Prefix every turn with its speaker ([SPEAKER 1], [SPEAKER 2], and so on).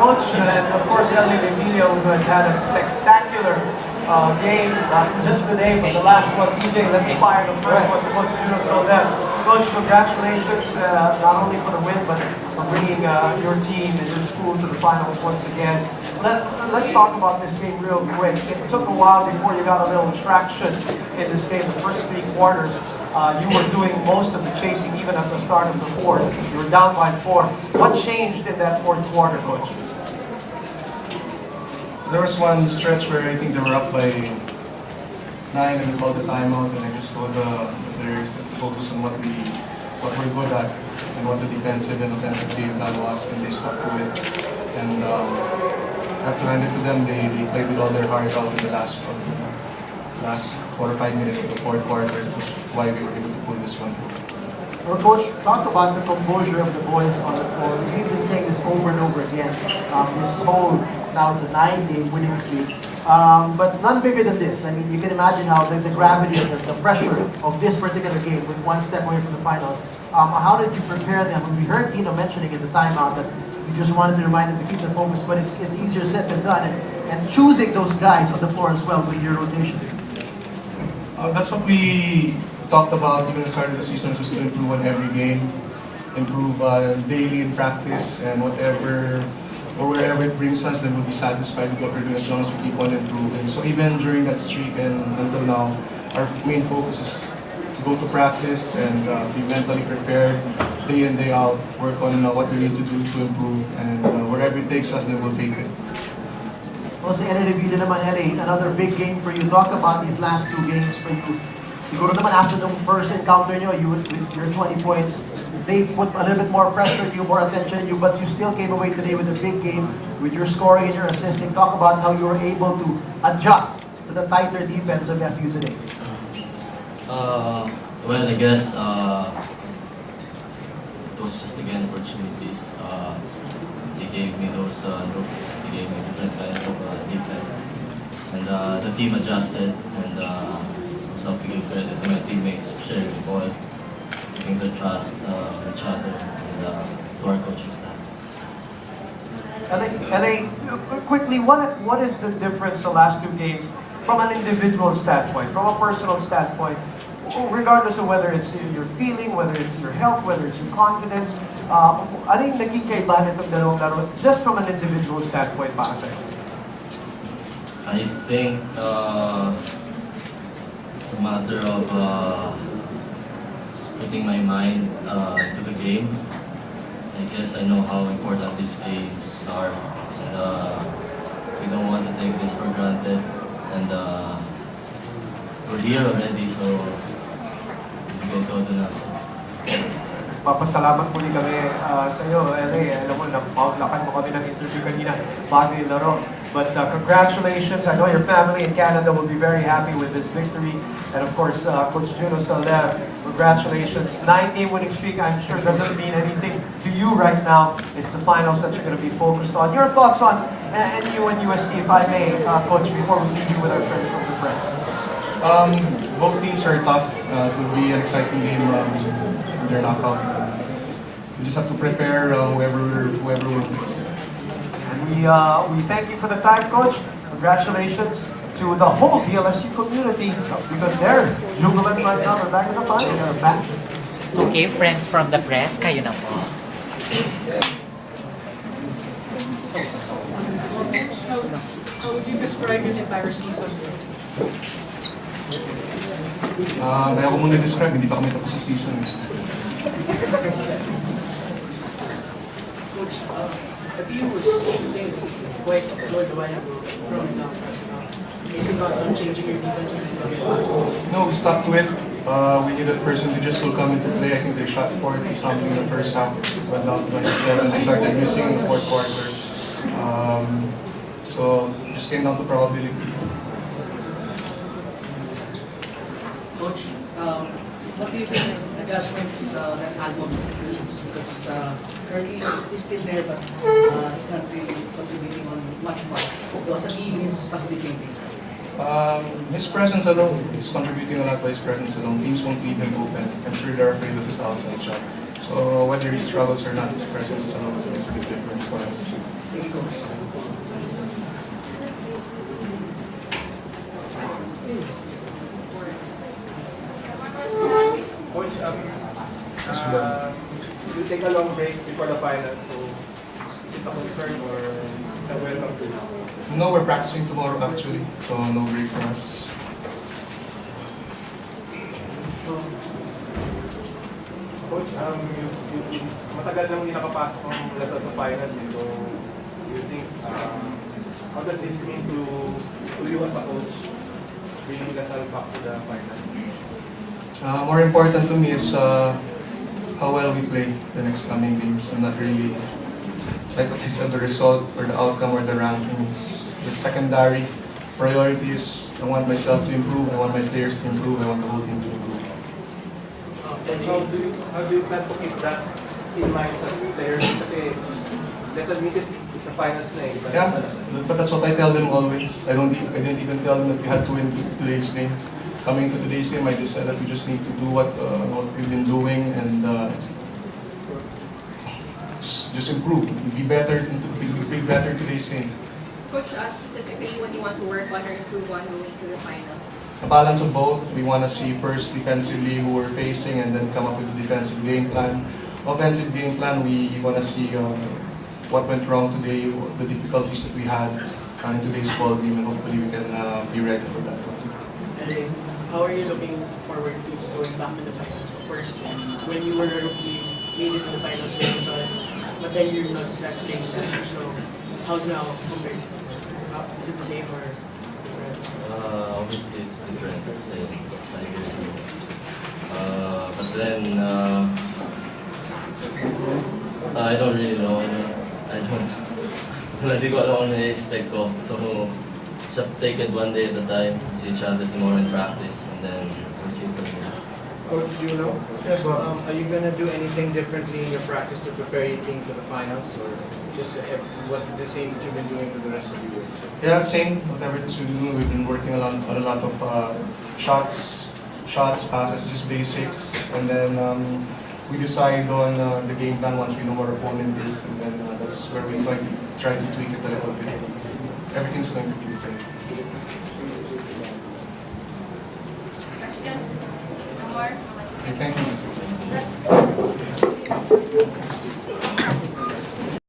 [SPEAKER 1] Coach, and of course, Revilla, who has had a spectacular game, not just today, but the last one. DJ, let me fire the first one to Coach Juno. Coach, congratulations, not only for the win, but for bringing your team and your school to the finals once again. Let's talk about this game real quick. It took a while before you got a little traction in this game, the first 3 quarters. You were doing most of the chasing even at the start of the fourth. You were down by 4. What changed in that fourth quarter, Coach?
[SPEAKER 2] There was one stretch where I think they were up by 9 and we called the timeout, and I just told the players to focus on what we're good at and what the defensive and offensive game plan was, and they stuck to it. And I have to hand it to them. They played with all their heart out in the last 4 or 5 minutes of the fourth quarter, which is why we were able to pull this one through.
[SPEAKER 3] Well, Coach, talk about the composure of the boys on the floor. We've been saying this over and over again. Now it's a 9-game winning streak, but none bigger than this. I mean, you can imagine how the gravity of the pressure of this particular game with 1 step away from the finals. How did you prepare them? When we heard Ino mentioning in the timeout that you just wanted to remind them to keep the focus, but it's easier said than done. And choosing those guys on the floor as well with your rotation.
[SPEAKER 2] That's what we talked about even at the start of the season, just to improve on every game, improve daily in practice, and wherever it brings us, then we'll be satisfied with what we're doing as long as we keep on improving. So even during that streak and until now, our main focus is to go to practice and be mentally prepared day in, day out, work on what we need to do to improve, and wherever it takes us, then we'll take it.
[SPEAKER 3] Well, si Revilla naman, another big game for you. Talk about these last 2 games for you. Siguro naman after the first encounter nyo, with your 20 points, they put a little bit more pressure on you, more attention on you, but you still came away today with a big game with your scoring and your assisting. Talk about how you were able to adjust to the tighter defense of FU today.
[SPEAKER 4] Well, I guess it was just again opportunities. They gave me those looks, they gave me different kinds of defense. And the team adjusted, and also have to give credit to my teammates for sharing the ball, giving the trust for each other, and to our coaching staff.
[SPEAKER 1] Quickly, what is the difference the last 2 games from an individual standpoint, from a personal standpoint, regardless of whether it's your feeling, whether it's your health, whether it's your confidence? Ano yung naging kaibahan itong dalawang laro, just from an individual standpoint para sa'yo?
[SPEAKER 4] I think it's a matter of just putting my mind into the game. I guess I know how important these games are, and we don't want to take this for granted. And we're here already, so we can go to next.
[SPEAKER 1] Papasalamat muli kami sa iyo, LA. Alam mo, napaulakan mo kami ng interview kanina bago yung laro. But congratulations. I know your family in Canada will be very happy with this victory. And of course, Coach Juno, Sauler, congratulations. 9-game winning streak, I'm sure, doesn't mean anything to you right now. It's the finals that you're going to be focused on. Your thoughts on NU and UST, if I may, Coach, before we leave you with our friends from the press.
[SPEAKER 2] Both teams are tough. It will be an exciting game in their knockout. We just have to prepare whoever wins.
[SPEAKER 1] And we thank you for the time, Coach. Congratulations to the whole DLSU community because they're jubilant right now. They're back in the final. They're back.
[SPEAKER 5] Okay, friends from the press, kayo na po.
[SPEAKER 6] How would you describe your entire season?
[SPEAKER 2] Kaya ko muna describe, hindi pa kami tapos sa season.
[SPEAKER 6] Coach, the team was quite good while from any thoughts on changing your defense?
[SPEAKER 2] No, we stuck to it. We knew that person to just will come into play. I think they shot 40 something in the first half, went down to 27. They started missing in the fourth quarter. So just came down to probabilities.
[SPEAKER 6] Coach, what do you think adjustments that album needs? Because currently he's still there, but he's not really contributing on much more. So as a team, he's possibly changing.
[SPEAKER 2] His presence alone is contributing a lot by his presence alone. Teams won't leave him open. I'm sure they're afraid of his outside shot. So whether he struggles or not, his presence alone makes a big difference for us.
[SPEAKER 6] Thank you, Coach.
[SPEAKER 7] a long break before the finals, so is it a concern or is it welcome to now?
[SPEAKER 2] No, we're practicing tomorrow actually, so no break for us.
[SPEAKER 7] Coach, matagal nang hindi nakapasok ng Lasal sa finals, so do you think, how does this mean to you as a coach, bringing Lasal back to the finals?
[SPEAKER 2] More important to me is how well we play the next coming games. I'm not really, like I said, the result or the outcome or the rankings. The secondary priority is I want myself to improve, I want my players to improve, I want the whole team to improve.
[SPEAKER 7] How do you plan to keep that in mind sa players? Kasi, let's admit it, it's a finals na eh.
[SPEAKER 2] Yeah, but that's what I tell them always. I didn't even tell them that we had to win today's game. Coming to today's game, I just said that we just need to do what we've been doing and just improve. Be better today's game.
[SPEAKER 8] Coach, specifically what you want to work on or improve on going to the finals?
[SPEAKER 2] A balance of both. We want to see first defensively who we're facing and then come up with a defensive game plan. Offensive game plan, we want to see what went wrong today, the difficulties that we had in today's ball game, and hopefully we can be ready for that one.
[SPEAKER 9] And then, how are you looking forward to going back to the finals? Of course, when you were a rookie, made it to the finals with Rizal, but then you're not that playing that. So, how's now compared? Is it the same or different?
[SPEAKER 4] Obviously it's different, say 5 years ago. But then, I don't really know. Hindi ko alam ano i-expect ko. So, just take it one day at a time, see each other tomorrow in practice, and then we'll see what we do.
[SPEAKER 10] Coach Juno,
[SPEAKER 2] Yes, well,
[SPEAKER 10] are you going to do anything differently in your practice to prepare your team for the finals, or just what the same that you've been doing for the rest of the year?
[SPEAKER 2] yeah, same. Whatever it is we do, we've been working on a lot of shots, passes, just basics, and then we decide on the game plan once we know our opponent is, and then that's where we try to tweak it a little bit. Everything's going to be the same.
[SPEAKER 8] Questions? No more?
[SPEAKER 2] Okay, thank you.